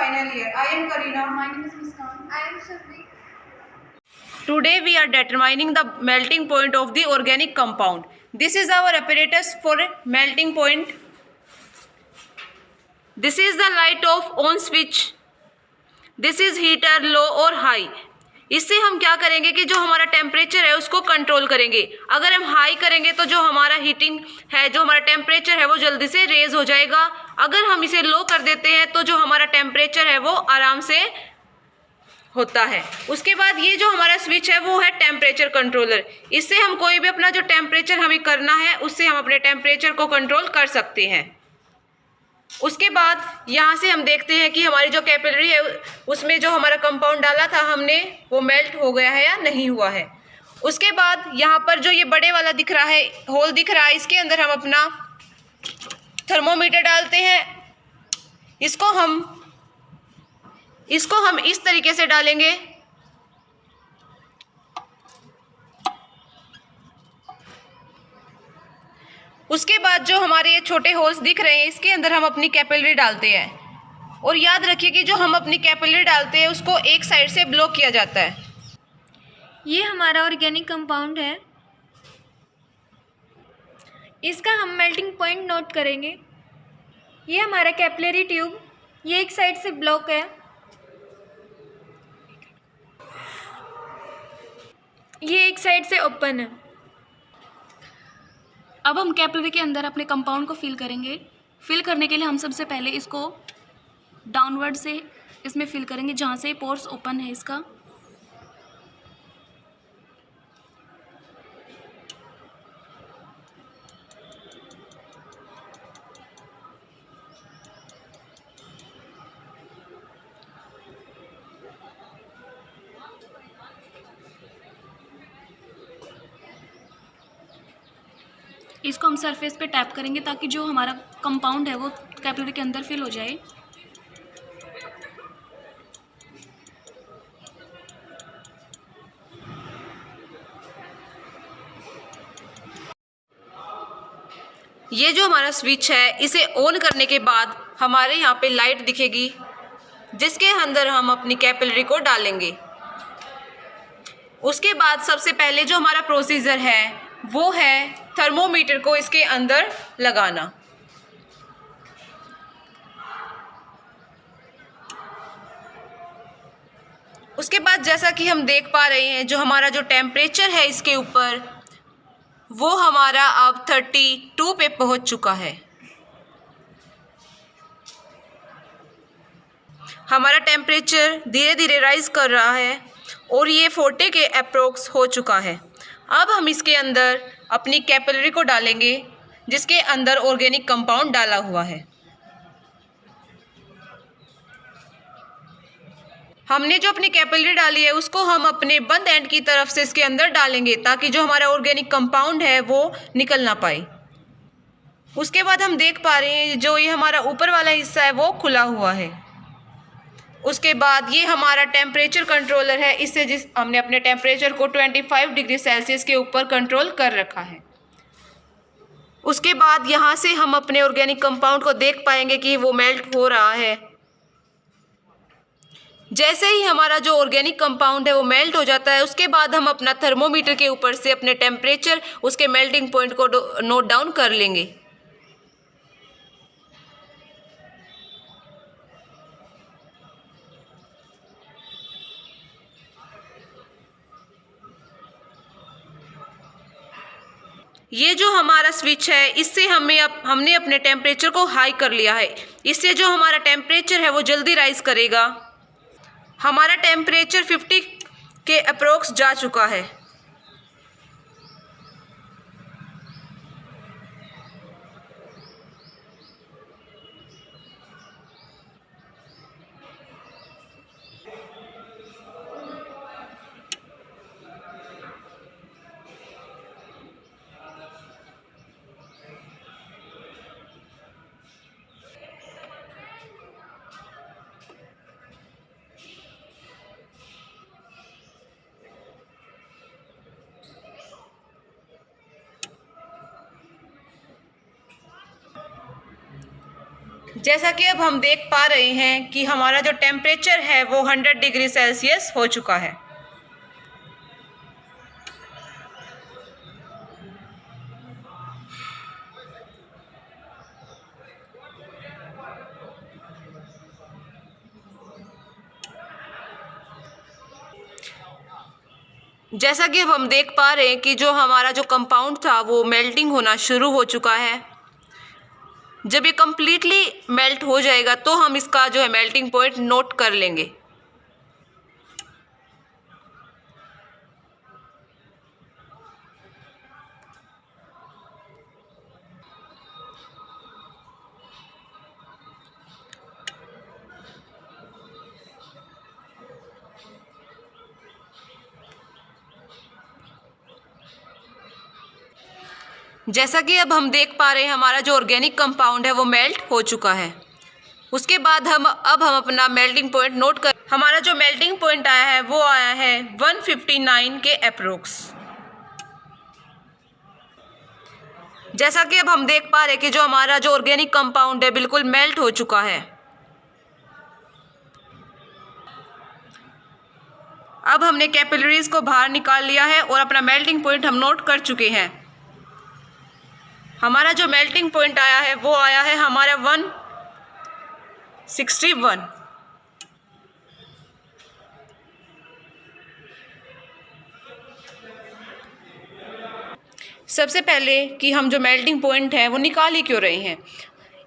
final year. I am Karina. My name is Muskan. I am Shafri. Today we are determining the melting point of the organic compound. This is our apparatus for melting point. This is the light off on switch. This is heater low और high. इससे हम क्या करेंगे कि जो हमारा temperature है उसको कंट्रोल करेंगे. अगर हम हाई करेंगे तो जो हमारा हीटिंग है, जो हमारा टेम्परेचर है वो जल्दी से रेज हो जाएगा. अगर हम इसे लो कर देते हैं तो जो हमारा टेम्परेचर है वो आराम से होता है. उसके बाद ये जो हमारा स्विच है वो है टेम्परेचर कंट्रोलर. इससे हम कोई भी अपना जो टेम्परेचर हमें करना है उससे हम अपने टेम्परेचर को कंट्रोल कर सकते हैं. उसके बाद यहाँ से हम देखते हैं कि हमारी जो कैपिलरी है उसमें जो हमारा कंपाउंड डाला था हमने वो मेल्ट हो गया है या नहीं हुआ है. उसके बाद यहाँ पर जो ये बड़े वाला दिख रहा है, होल दिख रहा है, इसके अंदर हम अपना थर्मोमीटर डालते हैं. इसको हम इस तरीके से डालेंगे. उसके बाद जो हमारे ये छोटे होल्स दिख रहे हैं इसके अंदर हम अपनी कैपिलरी डालते हैं. और याद रखिए कि जो हम अपनी कैपिलरी डालते हैं उसको एक साइड से ब्लॉक किया जाता है. ये हमारा ऑर्गेनिक कंपाउंड है. इसका हम मेल्टिंग पॉइंट नोट करेंगे. ये हमारा कैपिलरी ट्यूब, ये एक साइड से ब्लॉक है, ये एक साइड से ओपन है. अब हम कैपिलरी के अंदर अपने कंपाउंड को फिल करेंगे. फिल करने के लिए हम सबसे पहले इसको डाउनवर्ड से इसमें फिल करेंगे जहाँ से पोर्स ओपन है इसका. इसको हम सरफेस पे टैप करेंगे ताकि जो हमारा कंपाउंड है वो कैपिलरी के अंदर फिल हो जाए. ये जो हमारा स्विच है इसे ऑन करने के बाद हमारे यहाँ पे लाइट दिखेगी जिसके अंदर हम अपनी कैपिलरी को डालेंगे. उसके बाद सबसे पहले जो हमारा प्रोसीजर है वो है थर्मोमीटर को इसके अंदर लगाना. उसके बाद जैसा कि हम देख पा रहे हैं जो हमारा जो टेम्परेचर है इसके ऊपर वो हमारा अब 32 पे पहुंच चुका है. हमारा टेम्परेचर धीरे धीरे राइज कर रहा है और ये 40 के अप्रोक्स हो चुका है. अब हम इसके अंदर अपनी कैपिलरी को डालेंगे जिसके अंदर ऑर्गेनिक कंपाउंड डाला हुआ है. हमने जो अपनी कैपिलरी डाली है उसको हम अपने बंद एंड की तरफ से इसके अंदर डालेंगे ताकि जो हमारा ऑर्गेनिक कंपाउंड है वो निकल ना पाए. उसके बाद हम देख पा रहे हैं जो ये हमारा ऊपर वाला हिस्सा है वो खुला हुआ है. उसके बाद ये हमारा टेम्परेचर कंट्रोलर है. इससे जिस हमने अपने टेम्परेचर को 25 डिग्री सेल्सियस के ऊपर कंट्रोल कर रखा है. उसके बाद यहाँ से हम अपने ऑर्गेनिक कंपाउंड को देख पाएंगे कि वो मेल्ट हो रहा है. जैसे ही हमारा जो ऑर्गेनिक कंपाउंड है वो मेल्ट हो जाता है उसके बाद हम अपना थर्मोमीटर के ऊपर से अपने टेम्परेचर उसके मेल्टिंग पॉइंट को नोट डाउन कर लेंगे. ये जो हमारा स्विच है इससे हमने अपने टेम्परेचर को हाई कर लिया है. इससे जो हमारा टेम्परेचर है वो जल्दी राइज करेगा. हमारा टेम्परेचर 50 के अप्रोक्स जा चुका है. जैसा कि अब हम देख पा रहे हैं कि हमारा जो टेम्परेचर है वो 100 डिग्री सेल्सियस हो चुका है। जैसा कि अब हम देख पा रहे हैं कि जो हमारा जो कंपाउंड था वो मेल्टिंग होना शुरू हो चुका है। जब ये कम्प्लीटली मेल्ट हो जाएगा तो हम इसका जो है मेल्टिंग पॉइंट नोट कर लेंगे। जैसा कि अब हम देख पा रहे हैं हमारा जो ऑर्गेनिक कंपाउंड है वो मेल्ट हो चुका है। उसके बाद हम अपना मेल्टिंग पॉइंट नोट कर, हमारा जो मेल्टिंग पॉइंट आया है वो आया है 159 के अप्रोक्स। जैसा कि अब हम देख पा रहे हैं कि जो हमारा जो ऑर्गेनिक कंपाउंड है बिल्कुल मेल्ट हो चुका है। अब हमने कैपिलरीज को बाहर निकाल लिया है और अपना मेल्टिंग पॉइंट हम नोट कर चुके हैं। हमारा जो मेल्टिंग पॉइंट आया है वो आया है हमारा 161। सबसे पहले कि हम जो मेल्टिंग पॉइंट है वो निकाल ही क्यों रहे हैं,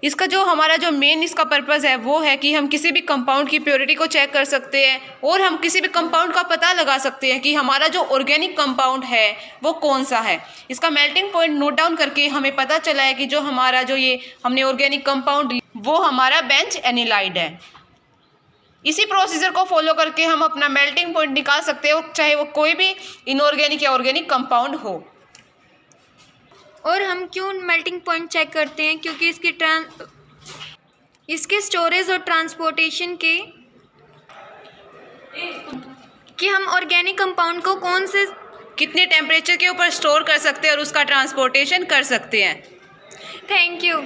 इसका जो हमारा जो मेन इसका पर्पज़ है वो है कि हम किसी भी कंपाउंड की प्योरिटी को चेक कर सकते हैं और हम किसी भी कंपाउंड का पता लगा सकते हैं कि हमारा जो ऑर्गेनिक कंपाउंड है वो कौन सा है। इसका मेल्टिंग पॉइंट नोट डाउन करके हमें पता चला है कि जो हमारा जो ये हमने ऑर्गेनिक कंपाउंड वो हमारा बेंज एनिलाइड है। इसी प्रोसीजर को फॉलो करके हम अपना मेल्टिंग पॉइंट निकाल सकते हैं, चाहे वो कोई भी इनऑर्गेनिक या ऑर्गेनिक कंपाउंड हो। और हम क्यों मेल्टिंग पॉइंट चेक करते हैं? क्योंकि इसके स्टोरेज और ट्रांसपोर्टेशन कि हम ऑर्गेनिक कंपाउंड को कौन से कितने टेम्परेचर के ऊपर स्टोर कर सकते हैं और उसका ट्रांसपोर्टेशन कर सकते हैं। Thank you.